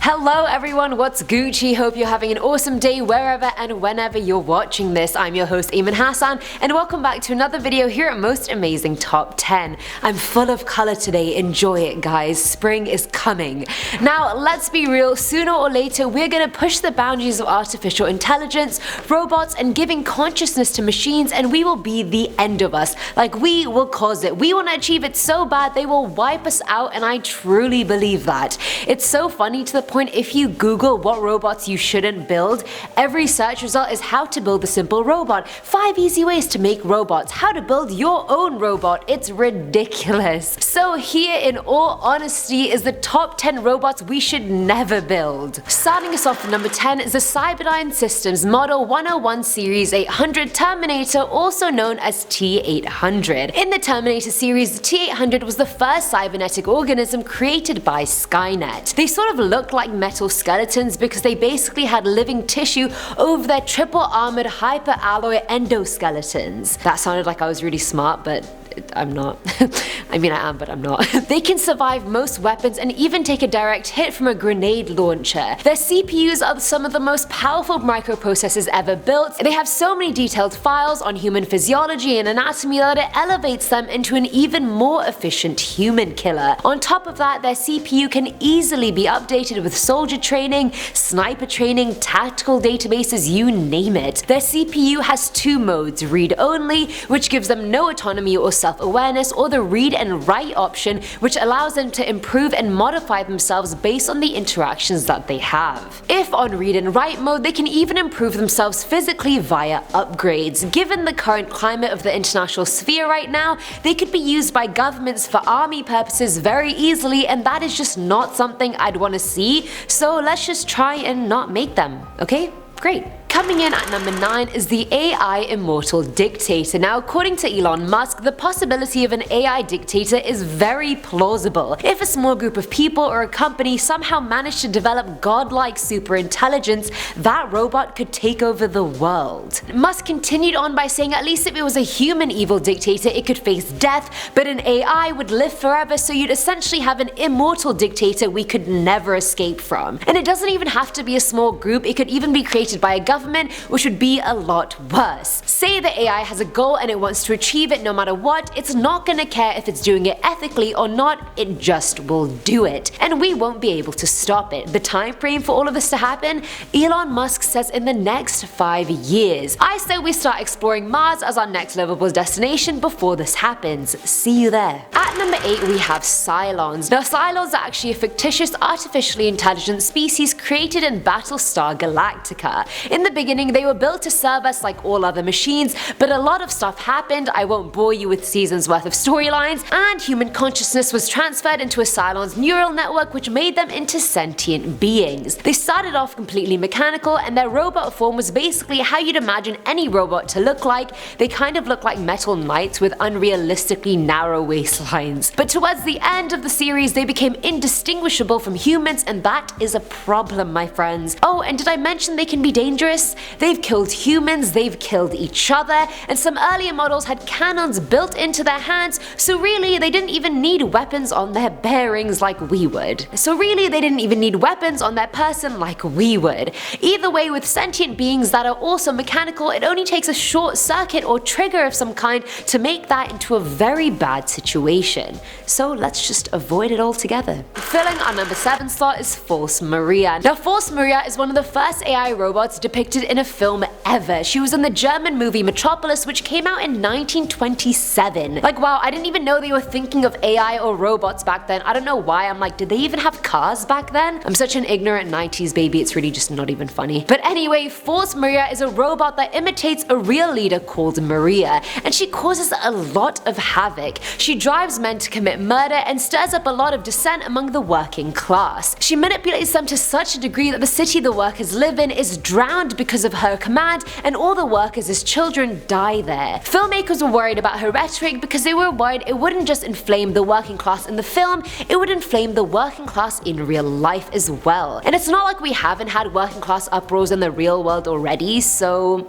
Hello everyone, what's Gucci? Hope you're having an awesome day wherever and whenever you're watching this. I'm your host Eamon Hassan and welcome back to another video here at Most Amazing Top 10. I'm full of color today, enjoy it guys, spring is coming. Now let's be real, sooner or later we're gonna push the boundaries of artificial intelligence, robots and giving consciousness to machines, and we will be the end of us. Like, we will cause it. We want to achieve it so bad they will wipe us out, and I truly believe that. It's so funny to the point if you Google what robots you shouldn't build, every search result is how to build a simple robot, 5 easy ways to make robots, how to build your own robot. It's ridiculous. So here, in all honesty, is the top 10 robots we should never build. Starting us off at number 10 is the Cyberdyne Systems Model 101 Series 800 Terminator, also known as T-800. In the Terminator series, the T-800 was the first cybernetic organism created by Skynet. They sort of looked like metal skeletons because they basically had living tissue over their triple armored hyper-alloy endoskeletons. That sounded like I was really smart, but I'm not. I mean, I am, but I'm not. They can survive most weapons and even take a direct hit from a grenade launcher. Their CPUs are some of the most powerful microprocessors ever built. They have so many detailed files on human physiology and anatomy that it elevates them into an even more efficient human killer. On top of that, their CPU can easily be updated with soldier training, sniper training, tactical databases, you name it. Their CPU has 2 modes, read-only, which gives them no autonomy or self-awareness, or the read and write option, which allows them to improve and modify themselves based on the interactions that they have. If on read and write mode, they can even improve themselves physically via upgrades. Given the current climate of the international sphere right now, they could be used by governments for army purposes very easily, and that is just not something I'd want to see, so let's just try and not make them, okay? Great. Coming in at number 9 is the AI Immortal Dictator. Now, according to Elon Musk, the possibility of an AI dictator is very plausible. If a small group of people or a company somehow managed to develop godlike superintelligence, that robot could take over the world. Musk continued on by saying at least if it was a human evil dictator, it could face death, but an AI would live forever, so you'd essentially have an immortal dictator we could never escape from. And it doesn't even have to be a small group, it could even be created by a government, which would be a lot worse. Say the AI has a goal and it wants to achieve it no matter what, it's not gonna care if it's doing it ethically or not, it just will do it. And we won't be able to stop it. The time frame for all of this to happen? Elon Musk says in the next 5 years. I say we start exploring Mars as our next livable destination before this happens. See you there. At number 8 we have CYLONS. Now, CYLONS are actually a fictitious artificially intelligent species created in Battlestar Galactica. In the beginning, they were built to serve us like all other machines, but a lot of stuff happened. I won't bore you with seasons worth of storylines, and human consciousness was transferred into a Cylons neural network, which made them into sentient beings. They started off completely mechanical, and their robot form was basically how you'd imagine any robot to look like. They kind of look like metal knights with unrealistically narrow waistlines. But towards the end of the series, they became indistinguishable from humans, and that is a problem, my friends. Oh, and did I mention they can be dangerous? They've killed humans, they've killed each other, and some earlier models had cannons built into their hands, so really they didn't even need weapons on their bearings like we would. So really they didn't even need weapons on their person like we would. Either way, with sentient beings that are also mechanical, it only takes a short circuit or trigger of some kind to make that into a very bad situation. So let's just avoid it altogether. Filling our number 7 slot is Force Maria. Now, Force Maria is one of the first AI robots depicted in a film ever. She was in the German movie Metropolis, which came out in 1927. Like, wow, I didn't even know they were thinking of AI or robots back then. I don't know why. I'm like, did they even have cars back then? I'm such an ignorant 90s baby, it's really just not even funny. But anyway, Force Maria is a robot that imitates a real leader called Maria, and she causes a lot of havoc. She drives men to commit murder and stirs up a lot of dissent among the working class. She manipulates them to such a degree that the city the workers live in is drowned because of her command, and all the workers as children die there. Filmmakers were worried about her rhetoric because they were worried it wouldn't just inflame the working class in the film, it would inflame the working class in real life as well. And it's not like we haven't had working class uproars in the real world already, so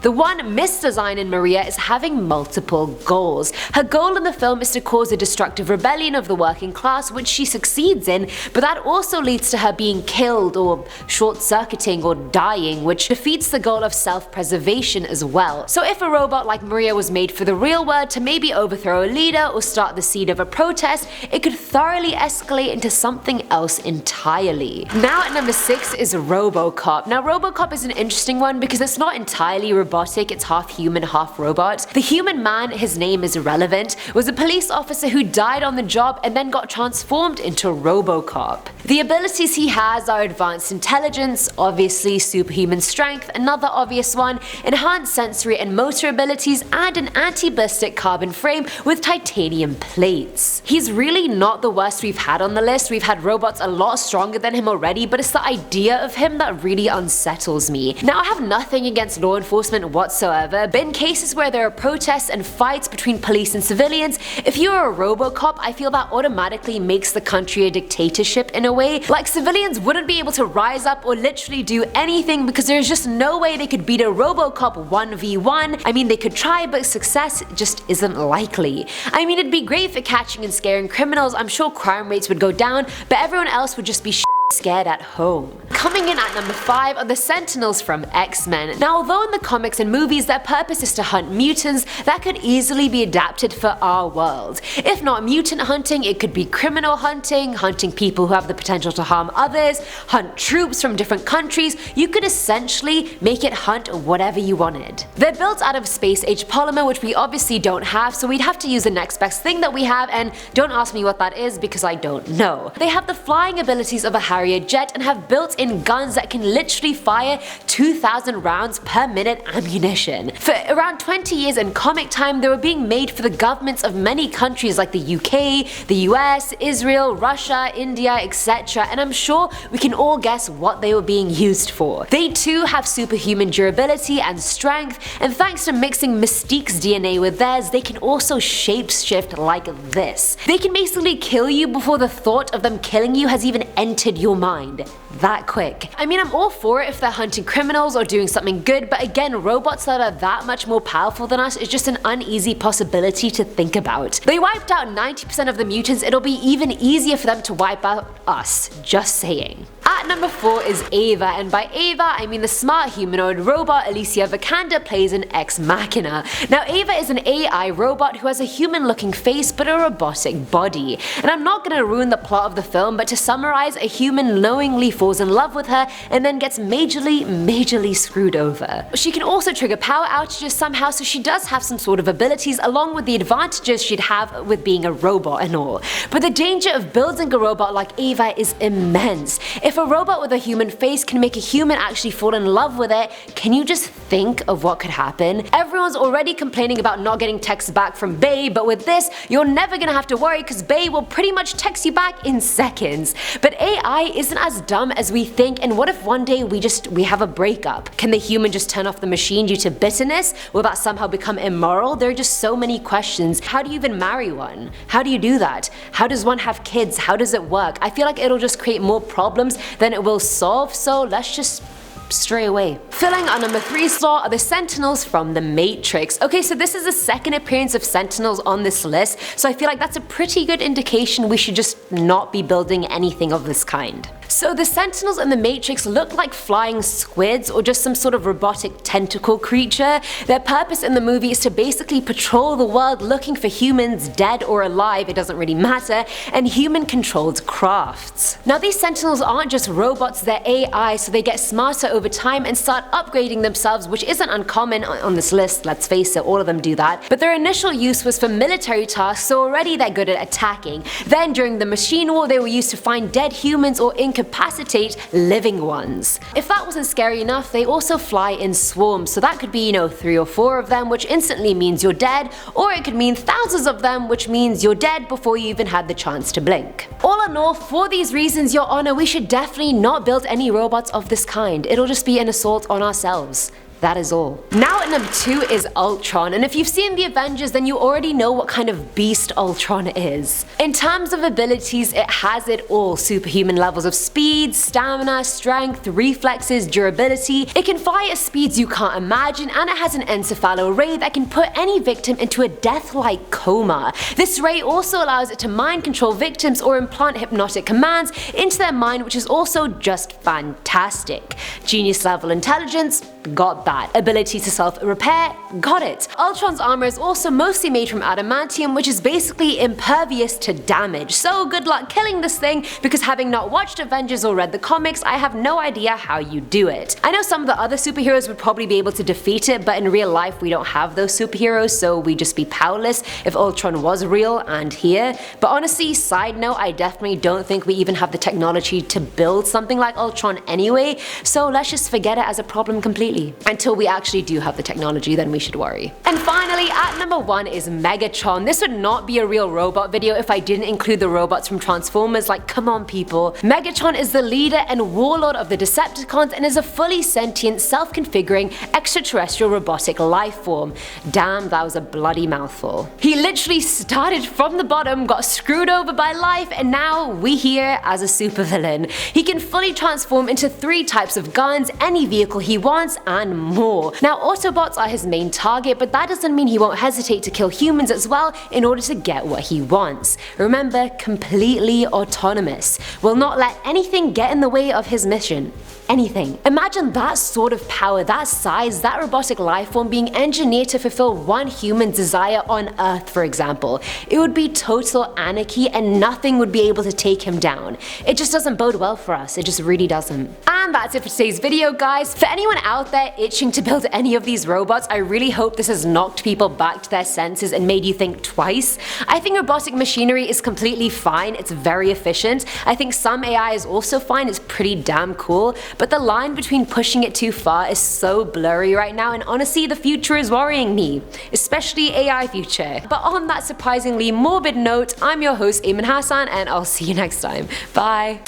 The one misdesign in Maria is having multiple goals. Her goal in the film is to cause a destructive rebellion of the working class, which she succeeds in, but that also leads to her being killed or short-circuiting or dying, which defeats the goal of self-preservation as well. So if a robot like Maria was made for the real world to maybe overthrow a leader or start the seed of a protest, it could thoroughly escalate into something else entirely. Now at number 6 is ROBOCOP. Now ROBOCOP is an interesting one because it's not entirely robotic, it's half human, half robot. The human man, his name is irrelevant, was a police officer who died on the job and then got transformed into ROBOCOP. The abilities he has are advanced intelligence, obviously superhuman strength, another obvious one, enhanced sensory and motor abilities, and an anti-ballistic carbon frame with titanium plates. He's really not the worst we've had on the list. We've had robots a lot stronger than him already, but it's the idea of him that really unsettles me. Now I have nothing against law enforcement whatsoever, but in cases where there are protests and fights between police and civilians, if you're a ROBOCOP, I feel that automatically makes the country a dictatorship in a way. Like civilians wouldn't be able to rise up or literally do anything because there's just no way they could beat a ROBOCOP 1v1. I mean, they could try, but success just isn't likely. I mean, it'd be great for catching and scaring criminals, I'm sure crime rates would go down, but everyone else would just be scared at home. Coming in at number 5 are the Sentinels from X-Men. Now although in the comics and movies their purpose is to hunt mutants, that could easily be adapted for our world. If not mutant hunting, it could be criminal hunting, hunting people who have the potential to harm others, hunt troops from different countries. You could essentially make it hunt whatever you wanted. They're built out of space-age polymer, which we obviously don't have, so we'd have to use the next best thing that we have, and don't ask me what that is because I don't know. They have the flying abilities of a Harrier jet and have built-in guns that can literally fire 2,000 rounds per minute ammunition. For around 20 years in comic time, they were being made for the governments of many countries like the UK, the US, Israel, Russia, India, etc. and I'm sure we can all guess what they were being used for. They too have superhuman durability and strength, and thanks to mixing Mystique's DNA with theirs, they can also shapeshift like this. They can basically kill you before the thought of them killing you has even entered your mind. That quick. I mean, I'm all for it if they're hunting criminals or doing something good, but again, robots that are that much more powerful than us is just an uneasy possibility to think about. They wiped out 90% of the mutants, it'll be even easier for them to wipe out us. Just saying. At number 4 is Ava, and by Ava I mean the smart humanoid robot Alicia Vikander plays in Ex Machina. Now Ava is an AI robot who has a human looking face but a robotic body. And I'm not gonna ruin the plot of the film, but to summarize, a human knowingly falls in love with her and then gets majorly screwed over. She can also trigger power outages somehow, so she does have some sort of abilities along with the advantages she'd have with being a robot and all. But the danger of building a robot like Ava is immense. If a robot with a human face can make a human actually fall in love with it, can you just think of what could happen? Everyone's already complaining about not getting texts back from Bae, but with this, you're never gonna have to worry because Bae will pretty much text you back in seconds. But AI isn't as dumb as we think, and what if one day we have a breakup? Can the human just turn off the machine due to bitterness? Will that somehow become immoral? There are just so many questions. How do you even marry one? How do you do that? How does one have kids? How does it work? I feel like it'll just create more problems than it will solve, so let's just stray away. Filling our number 3 slot are the Sentinels from The Matrix. Okay, so this is the second appearance of Sentinels on this list, so I feel like that's a pretty good indication we should just not be building anything of this kind. So the Sentinels in The Matrix look like flying squids or just some sort of robotic tentacle creature. Their purpose in the movie is to basically patrol the world looking for humans, dead or alive, it doesn't really matter, and human-controlled crafts. Now these Sentinels aren't just robots, they're AI, so they get smarter over time and start upgrading themselves, which isn't uncommon on this list, let's face it, all of them do that. But their initial use was for military tasks, so already they're good at attacking. Then during the machine war, they were used to find dead humans or incapacitate living ones. If that wasn't scary enough, they also fly in swarms, so that could be, 3 or 4 of them, which instantly means you're dead, or it could mean thousands of them, which means you're dead before you even had the chance to blink. All in all, for these reasons, Your Honor, we should definitely not build any robots of this kind. It'll just be an assault on ourselves. That is all. Now at number 2 is Ultron, and if you've seen the Avengers then you already know what kind of beast Ultron is. In terms of abilities, it has it all: superhuman levels of speed, stamina, strength, reflexes, durability. It can fly at speeds you can't imagine, and it has an encephalo ray that can put any victim into a death-like coma. This ray also allows it to mind control victims or implant hypnotic commands into their mind, which is also just fantastic. Genius level intelligence, got that. Ability to self-repair, got it. Ultron's armor is also mostly made from adamantium, which is basically impervious to damage, so good luck killing this thing, because having not watched Avengers or read the comics, I have no idea how you do it. I know some of the other superheroes would probably be able to defeat it, but in real life we don't have those superheroes, so we'd just be powerless if Ultron was real and here. But honestly, side note, I definitely don't think we even have the technology to build something like Ultron anyway, so let's just forget it as a problem completely. Until we actually do have the technology, then we should worry. And finally, at number 1 is Megatron. This would not be a real robot video if I didn't include the robots from Transformers, like come on people. Megatron is the leader and warlord of the Decepticons and is a fully sentient, self-configuring, extraterrestrial robotic life form. Damn, that was a bloody mouthful. He literally started from the bottom, got screwed over by life, and now we here as a supervillain. He can fully transform into 3 types of guns, any vehicle he wants, and more. Now Autobots are his main target, but that doesn't mean he won't hesitate to kill humans as well in order to get what he wants. Remember, completely autonomous. Will not let anything get in the way of his mission. Anything. Imagine that sort of power, that size, that robotic life form being engineered to fulfill one human's desire on Earth, for example. It would be total anarchy and nothing would be able to take him down. It just doesn't bode well for us, it just really doesn't. And that's it for today's video, guys. For anyone out there itching to build any of these robots, I really hope this has knocked people back to their senses and made you think twice. I think robotic machinery is completely fine, it's very efficient. I think some AI is also fine, it's pretty damn cool. But the line between pushing it too far is so blurry right now, and honestly the future is worrying me, especially AI future. But on that surprisingly morbid note, I'm your host Ayman Hassan, and I'll see you next time. Bye.